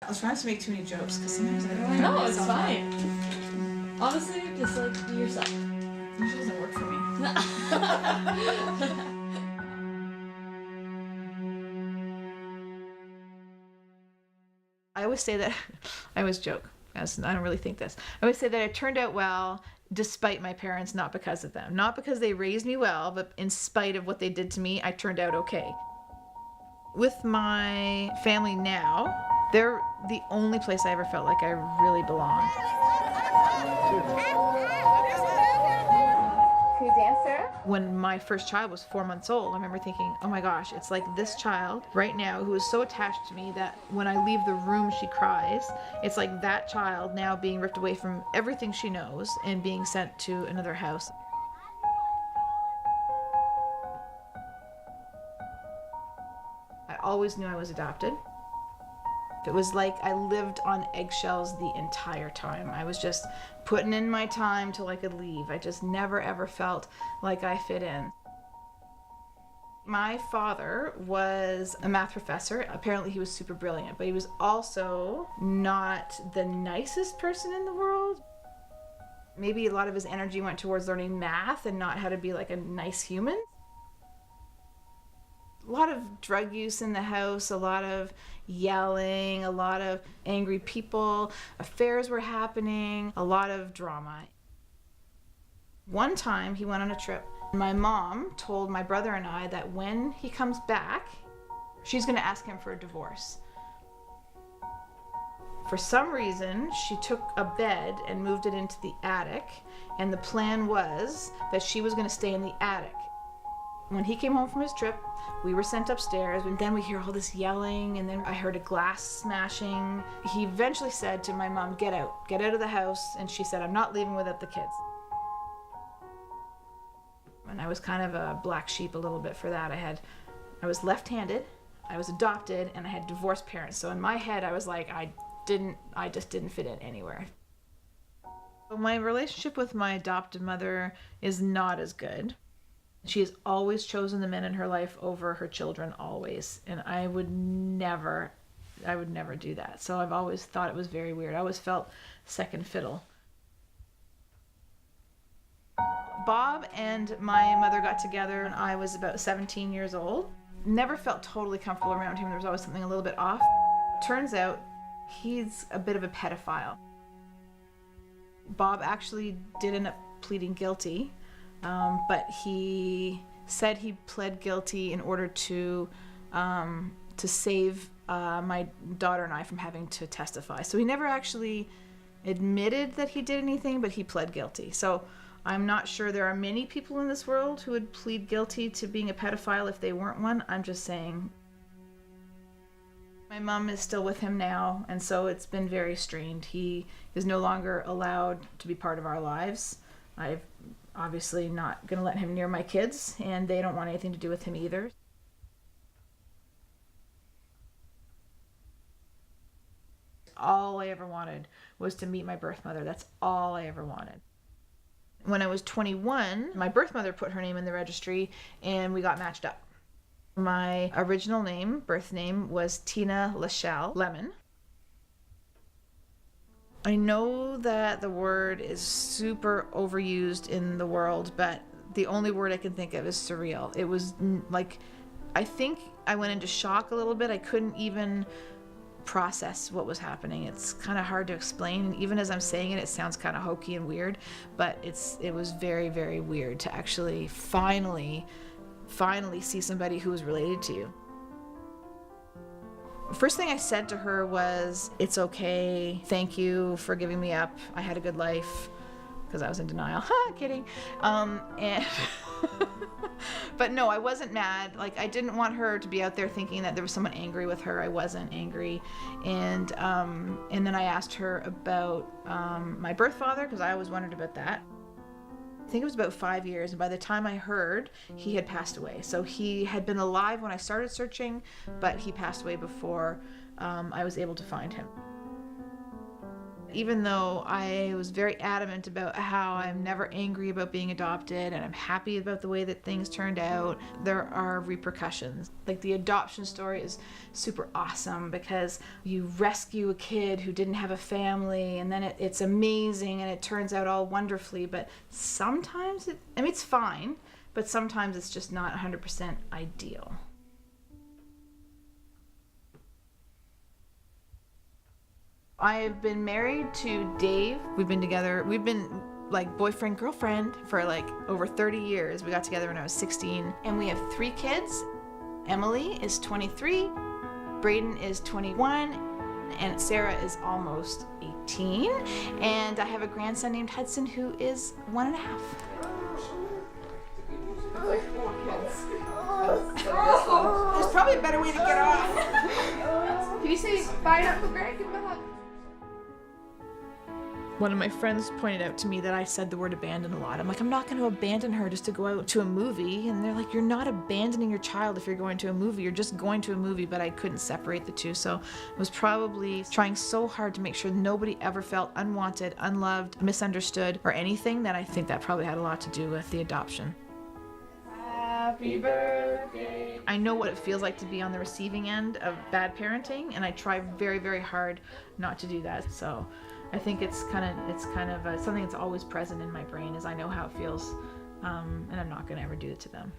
I was trying to make too many jokes because sometimes I don't know. No, it's fine. Honestly, just like be yourself. It doesn't work for me. I always say that, I always joke, as I don't really think this. I always say that it turned out well despite my parents, not because of them. Not because they raised me well, but in spite of what they did to me, I turned out okay. With my family now, they're the only place I ever felt like I really belonged. Can you dance, Sarah? When my first child was 4 months old, I remember thinking, oh my gosh, it's like this child right now who is so attached to me that when I leave the room, she cries. It's like that child now being ripped away from everything she knows and being sent to another house. I always knew I was adopted. It was like I lived on eggshells the entire time. I was just putting in my time till I could leave. I just never ever felt like I fit in. My father was a math professor. Apparently he was super brilliant, but he was also not the nicest person in the world. Maybe a lot of his energy went towards learning math and not how to be like a nice human. A lot of drug use in the house, a lot of yelling, a lot of angry people, affairs were happening, a lot of drama. One time he went on a trip. My mom told my brother and I that when he comes back, she's gonna ask him for a divorce. For some reason, she took a bed and moved it into the attic, and the plan was that she was gonna stay in the attic. When he came home from his trip, we were sent upstairs, and then we hear all this yelling, and then I heard a glass smashing. He eventually said to my mom, get out of the house, and she said, I'm not leaving without the kids. And I was kind of a black sheep a little bit for that. I was left-handed, I was adopted, and I had divorced parents. So in my head, I was like, I just didn't fit in anywhere. My relationship with my adopted mother is not as good. She has always chosen the men in her life over her children, always. And I would never do that. So I've always thought it was very weird. I always felt second fiddle. Bob and my mother got together when I was about 17 years old. Never felt totally comfortable around him. There was always something a little bit off. Turns out he's a bit of a pedophile. Bob actually did end up pleading guilty. But he said he pled guilty in order to save my daughter and I from having to testify. So he never actually admitted that he did anything, but he pled guilty. So I'm not sure there are many people in this world who would plead guilty to being a pedophile if they weren't one. I'm just saying. My mom is still with him now, and so it's been very strained. He is no longer allowed to be part of our lives. I've obviously not going to let him near my kids, and they don't want anything to do with him either. All I ever wanted was to meet my birth mother. That's all I ever wanted. When I was 21, my birth mother put her name in the registry, and we got matched up. My original name, birth name, was Tina Lachelle Lemon. I know that the word is super overused in the world, but the only word I can think of is surreal. It was like, I think I went into shock a little bit. I couldn't even process what was happening. It's kind of hard to explain. Even as I'm saying it, it sounds kind of hokey and weird, but it was very, very weird to actually finally see somebody who was related to you. First thing I said to her was, it's okay, thank you for giving me up, I had a good life, because I was in denial. Kidding. But no, I wasn't mad. Like, I didn't want her to be out there thinking that there was someone angry with her. I wasn't angry. And then I asked her about my birth father, because I always wondered about that. I think it was about 5 years, and by the time I heard, he had passed away. So he had been alive when I started searching, but he passed away before I was able to find him. even though I was very adamant about how I'm never angry about being adopted and I'm happy about the way that things turned out, there are repercussions. Like the adoption story is super awesome because you rescue a kid who didn't have a family, and then it's amazing and it turns out all wonderfully, but sometimes it's fine, but sometimes it's just not 100% ideal. I've been married to Dave. We've been like boyfriend, girlfriend for like over 30 years. We got together when I was 16, and we have 3 kids. Emily is 23, Braden is 21, and Sarah is almost 18. And I have a grandson named Hudson who is 1.5. Like 4 kids. There's probably a better way to get off. Can you say bye to Uncle Greg? Give him a hug. One of my friends pointed out to me that I said the word abandon a lot. I'm like, I'm not going to abandon her just to go out to a movie. And they're like, you're not abandoning your child if you're going to a movie. You're just going to a movie. But I couldn't separate the two. So I was probably trying so hard to make sure nobody ever felt unwanted, unloved, misunderstood, or anything, that I think that probably had a lot to do with the adoption. Happy birthday. I know what it feels like to be on the receiving end of bad parenting, and I try very, very hard not to do that. So I think it's kind of something that's always present in my brain, is I know how it feels, and I'm not going to ever do it to them.